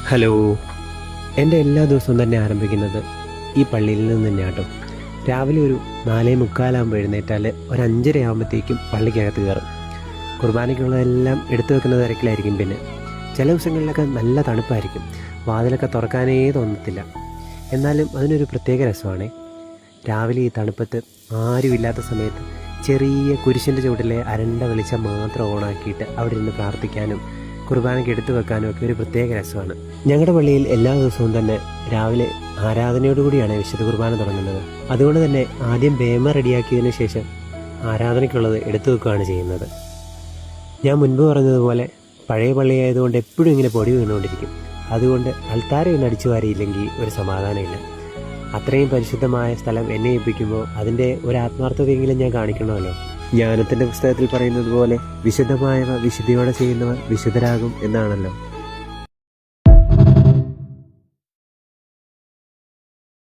Hello. എൻ്റെ എല്ലാ ദിവസവും തന്നെ ആരംഭിക്കുന്നത് ഈ പള്ളിയിൽ നിന്ന് തന്നെയാട്ടോ. രാവിലെ ഒരു 4:45 എഴുന്നേറ്റാൽ ഒരു 5:30 ആകുമ്പോഴത്തേക്കും പള്ളിക്കകത്ത് കയറും. കുർബാനയ്ക്കുള്ളതെല്ലാം എടുത്തു വെക്കുന്ന തിരക്കിലായിരിക്കും. പിന്നെ ചില ദിവസങ്ങളിലൊക്കെ നല്ല തണുപ്പായിരിക്കും, വാതിലൊക്കെ തുറക്കാനേ തോന്നത്തില്ല. എന്നാലും അതിനൊരു പ്രത്യേക രസമാണ്. രാവിലെ ഈ തണുപ്പത്ത് ആരുമില്ലാത്ത സമയത്ത് ചെറിയ കുരിശിൻ്റെ ചുവട്ടിലെ അരണ്ട വെളിച്ചം മാത്രം ഓണാക്കിയിട്ട് അവിടെ ഇരുന്ന് പ്രാർത്ഥിക്കാനും കുർബാനയ്ക്ക് എടുത്തു വെക്കാനും ഒക്കെ ഒരു പ്രത്യേക രസമാണ്. ഞങ്ങളുടെ പള്ളിയിൽ എല്ലാ ദിവസവും തന്നെ രാവിലെ ആരാധനയോടുകൂടിയാണ് വിശുദ്ധ കുർബാന തുടങ്ങുന്നത്. അതുകൊണ്ട് തന്നെ ആദ്യം ബേമ റെഡിയാക്കിയതിനു ശേഷം ആരാധനയ്ക്കുള്ളത് എടുത്തു വെക്കുകയാണ് ചെയ്യുന്നത്. ഞാൻ മുൻപ് പറഞ്ഞതുപോലെ പഴയ പള്ളിയായതുകൊണ്ട് എപ്പോഴും ഇങ്ങനെ പൊടി വീണുകൊണ്ടിരിക്കും. അതുകൊണ്ട് അൾത്താരയൊന്നും അടിച്ചു വാരിയില്ലെങ്കിൽ ഒരു സമാധാനമില്ല. അത്രയും പരിശുദ്ധമായ സ്ഥലം എന്നെ ഏൽപ്പിക്കുമ്പോൾ അതിൻ്റെ ഒരു ആത്മാർത്ഥതയെങ്കിലും ഞാൻ കാണിക്കണമല്ലോ. ജ്ഞാനത്തിൻ്റെ പുസ്തകത്തിൽ പറയുന്നത് പോലെ വിശുദ്ധമായവ വിശുദ്ധിയോടെ ചെയ്യുന്നവർ വിശുദ്ധരാകും എന്നാണല്ലോ.